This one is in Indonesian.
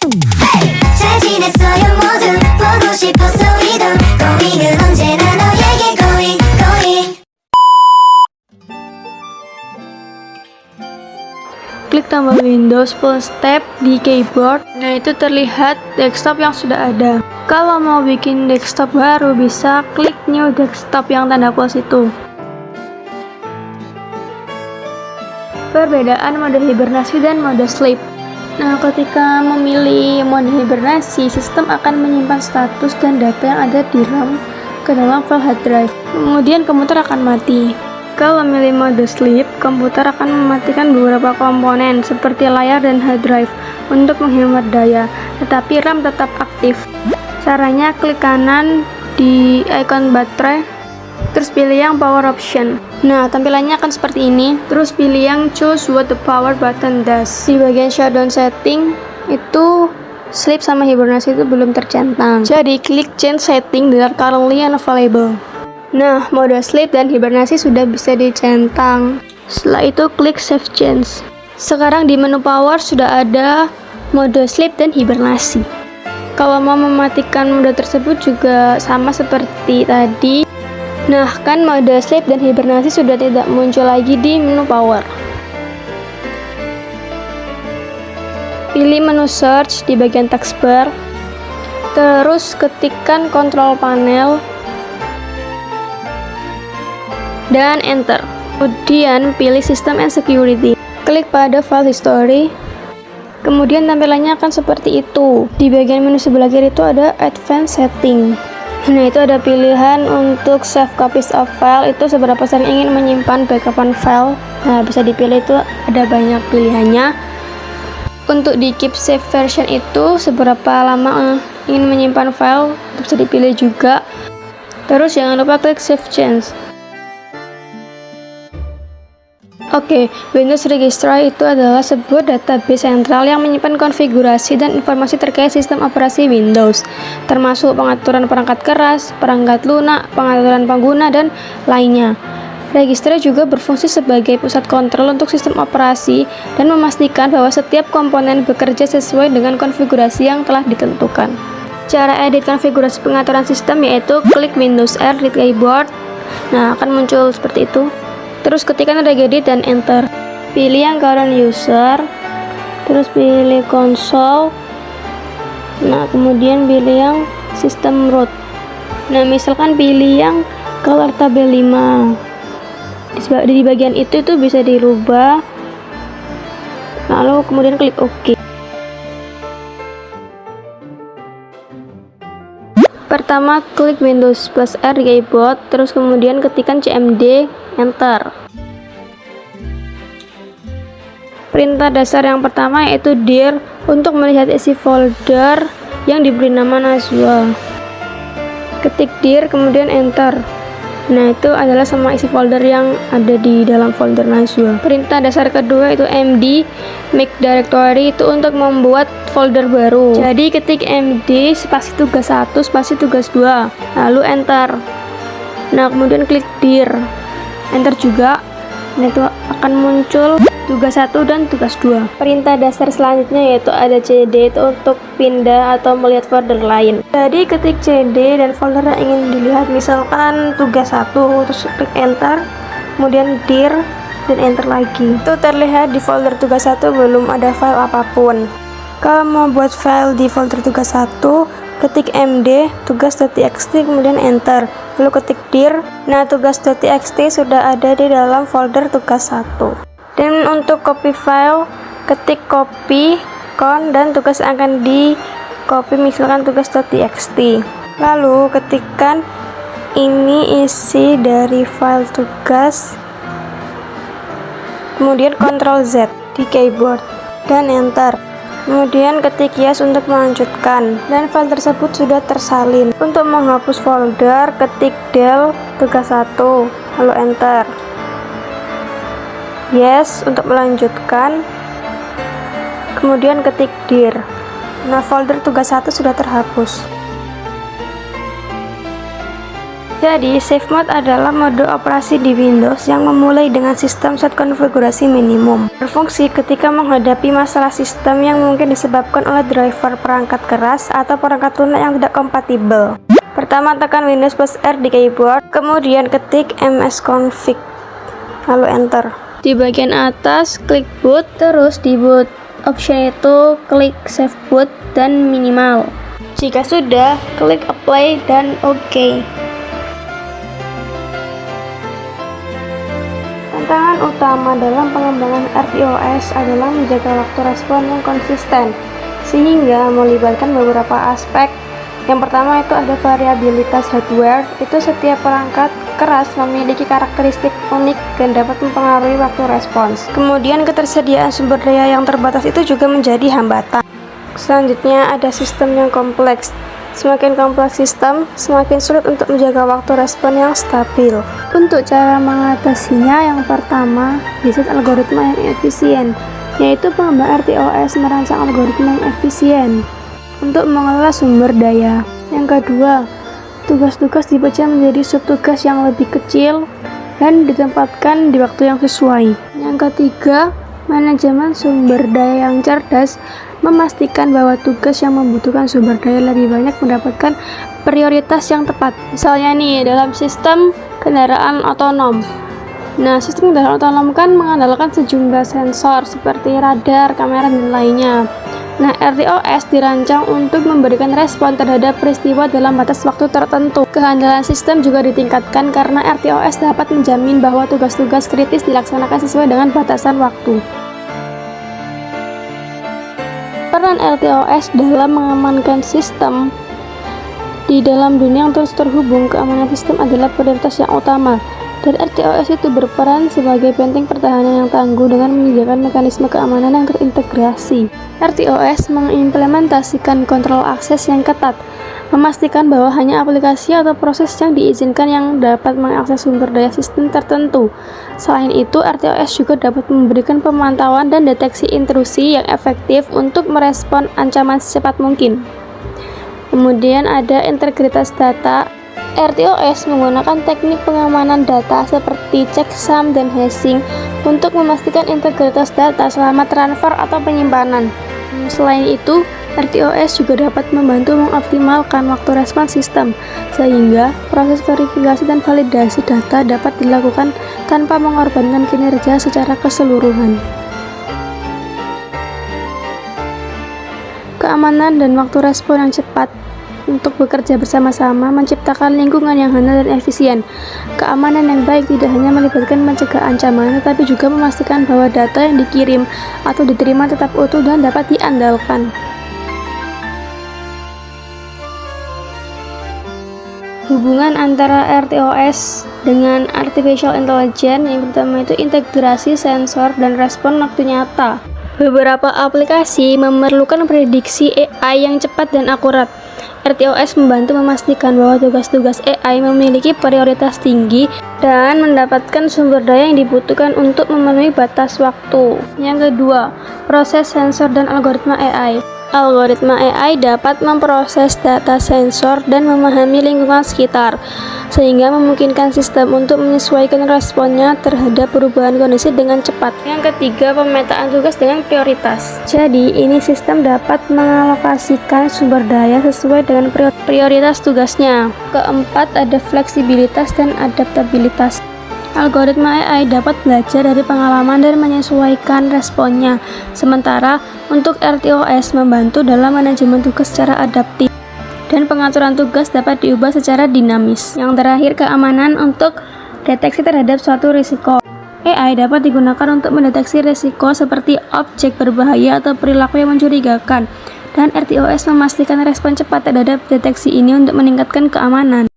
잘 지냈어요 모두 보고 싶었어 우리도 고잉은 언제나 너에게 고잉 고잉. Klik tombol Windows full step di keyboard. Nah, itu terlihat desktop yang sudah ada. Kalau mau bikin desktop baru, bisa klik new desktop yang tanda plus itu. Perbedaan mode hibernasi dan mode sleep. Nah, ketika memilih mode hibernasi, sistem akan menyimpan status dan data yang ada di RAM ke dalam file hard drive. Kemudian komputer akan mati. Kalau memilih mode sleep, komputer akan mematikan beberapa komponen seperti layar dan hard drive untuk menghemat daya, tetapi RAM tetap aktif. Caranya klik kanan di icon baterai, terus pilih yang power option. Nah, tampilannya akan seperti ini. Terus pilih yang choose what the power button does. Di bagian shutdown setting itu sleep sama hibernasi itu belum tercentang. Jadi klik change setting that are currently unavailable. Nah, mode sleep dan hibernasi sudah bisa dicentang. Setelah itu klik save change. Sekarang di menu power sudah ada mode sleep dan hibernasi. Kalau mau mematikan mode tersebut juga sama seperti tadi. Nah, kan mode sleep dan hibernasi sudah tidak muncul lagi di menu power. Pilih menu search di bagian taskbar. Terus ketikkan control panel dan enter. Kemudian pilih system and security. Klik pada file history. Kemudian tampilannya akan seperti itu. Di bagian menu sebelah kiri itu ada advanced setting. Nah, itu ada pilihan untuk save copies of file, itu seberapa sering ingin menyimpan backupan file. Nah, bisa dipilih, itu ada banyak pilihannya. Untuk di keep save version itu seberapa lama ingin menyimpan file, bisa dipilih juga. Terus jangan lupa klik save change. Oke, Windows Registry itu adalah sebuah database sentral yang menyimpan konfigurasi dan informasi terkait sistem operasi Windows, termasuk pengaturan perangkat keras, perangkat lunak, pengaturan pengguna, dan lainnya. Registry juga berfungsi sebagai pusat kontrol untuk sistem operasi dan memastikan bahwa setiap komponen bekerja sesuai dengan konfigurasi yang telah ditentukan. Cara edit konfigurasi pengaturan sistem yaitu klik Windows R di keyboard. Nah, akan muncul seperti itu. Terus ketikkan regedit dan enter. Pilih yang current user, terus pilih console. Nah, kemudian pilih yang system root. Nah, misalkan pilih yang color tabel 5. Di bagian itu bisa dirubah. Lalu kemudian klik OK. Pertama klik Windows plus R di keyboard, terus kemudian ketikkan cmd, enter. Perintah dasar yang pertama yaitu dir untuk melihat isi folder yang diberi nama Najwa. Ketik dir kemudian enter. Nah, itu adalah semua isi folder yang ada di dalam folder Najwa. Perintah dasar kedua itu md make directory, itu untuk membuat folder baru. Jadi ketik md spasi tugas 1 spasi tugas 2 lalu enter. Nah, kemudian klik dir, enter juga. Nah, itu akan muncul tugas 1 dan tugas 2. Perintah dasar selanjutnya yaitu ada cd, itu untuk pindah atau melihat folder lain. Jadi ketik cd dan folder yang ingin dilihat, misalkan tugas 1, terus klik enter, kemudian dir dan enter lagi. Itu terlihat di folder tugas 1 belum ada file apapun. Kalau mau buat file di folder tugas 1, ketik md tugas.txt kemudian enter, lalu ketik dir. Nah, tugas.txt sudah ada di dalam folder tugas 1. Dan untuk copy file, ketik copy con dan tugas akan di copy, misalkan tugas.txt. Lalu ketikkan ini isi dari file tugas, kemudian Ctrl Z di keyboard dan enter. Kemudian ketik yes untuk melanjutkan, dan file tersebut sudah tersalin. Untuk menghapus folder, ketik del tugas 1 lalu enter. Yes untuk melanjutkan, kemudian ketik dir. Nah, folder tugas 1 sudah terhapus. Jadi, Safe Mode adalah mode operasi di Windows yang memulai dengan sistem set konfigurasi minimum. Berfungsi ketika menghadapi masalah sistem yang mungkin disebabkan oleh driver perangkat keras atau perangkat lunak yang tidak kompatibel. Pertama, tekan Windows plus R di keyboard, kemudian ketik msconfig, lalu enter. Di bagian atas, klik boot, terus di boot option itu klik save boot dan minimal. Jika sudah, klik apply dan OK. Tantangan utama dalam pengembangan RTOS adalah menjaga waktu respon yang konsisten, sehingga melibatkan beberapa aspek. Yang pertama itu ada variabilitas hardware, itu setiap perangkat keras memiliki karakteristik unik dan dapat mempengaruhi waktu respons. Kemudian ketersediaan sumber daya yang terbatas itu juga menjadi hambatan. Selanjutnya ada sistem yang kompleks. Semakin kompleks sistem, semakin sulit untuk menjaga waktu respon yang stabil. Untuk cara mengatasinya, yang pertama, desain algoritma yang efisien, yaitu pengembang RTOS merancang algoritma yang efisien untuk mengelola sumber daya. Yang kedua, tugas-tugas dipecah menjadi subtugas yang lebih kecil dan ditempatkan di waktu yang sesuai. Yang ketiga, manajemen sumber daya yang cerdas memastikan bahwa tugas yang membutuhkan sumber daya lebih banyak mendapatkan prioritas yang tepat. Misalnya nih, dalam sistem kendaraan otonom. Nah, sistem kendaraan otonom kan mengandalkan sejumlah sensor seperti radar, kamera, dan lainnya. Nah, RTOS dirancang untuk memberikan respon terhadap peristiwa dalam batas waktu tertentu. Kehandalan sistem juga ditingkatkan karena RTOS dapat menjamin bahwa tugas-tugas kritis dilaksanakan sesuai dengan batasan waktu. Peran RTOS dalam mengamankan sistem di dalam dunia yang terus terhubung, keamanan sistem adalah prioritas yang utama, dan RTOS itu berperan sebagai benteng pertahanan yang tangguh dengan menyediakan mekanisme keamanan yang terintegrasi. RTOS mengimplementasikan kontrol akses yang ketat, memastikan bahwa hanya aplikasi atau proses yang diizinkan yang dapat mengakses sumber daya sistem tertentu. Selain itu, RTOS juga dapat memberikan pemantauan dan deteksi intrusi yang efektif untuk merespon ancaman secepat mungkin. Kemudian ada integritas data. RTOS menggunakan teknik pengamanan data seperti checksum dan hashing untuk memastikan integritas data selama transfer atau penyimpanan. Selain itu, RTOS juga dapat membantu mengoptimalkan waktu respons sistem, sehingga proses verifikasi dan validasi data dapat dilakukan tanpa mengorbankan kinerja secara keseluruhan. Keamanan dan waktu respon yang cepat untuk bekerja bersama-sama menciptakan lingkungan yang handal dan efisien. Keamanan yang baik tidak hanya melibatkan mencegah ancaman, tetapi juga memastikan bahwa data yang dikirim atau diterima tetap utuh dan dapat diandalkan. Hubungan antara RTOS dengan Artificial Intelligence, yang pertama itu integrasi sensor dan respon waktu nyata. Beberapa aplikasi memerlukan prediksi AI yang cepat dan akurat. RTOS membantu memastikan bahwa tugas-tugas AI memiliki prioritas tinggi dan mendapatkan sumber daya yang dibutuhkan untuk memenuhi batas waktu. Yang kedua, proses sensor dan algoritma AI. Algoritma AI dapat memproses data sensor dan memahami lingkungan sekitar, sehingga memungkinkan sistem untuk menyesuaikan responnya terhadap perubahan kondisi dengan cepat. Yang ketiga, pemetaan tugas dengan prioritas. Jadi, ini sistem dapat mengalokasikan sumber daya sesuai dengan prioritas tugasnya. Keempat, ada fleksibilitas dan adaptabilitas. Algoritma AI dapat belajar dari pengalaman dan menyesuaikan responnya, sementara untuk RTOS membantu dalam manajemen tugas secara adaptif, dan pengaturan tugas dapat diubah secara dinamis. Yang terakhir, keamanan untuk deteksi terhadap suatu risiko. AI dapat digunakan untuk mendeteksi risiko seperti objek berbahaya atau perilaku yang mencurigakan, dan RTOS memastikan respon cepat terhadap deteksi ini untuk meningkatkan keamanan.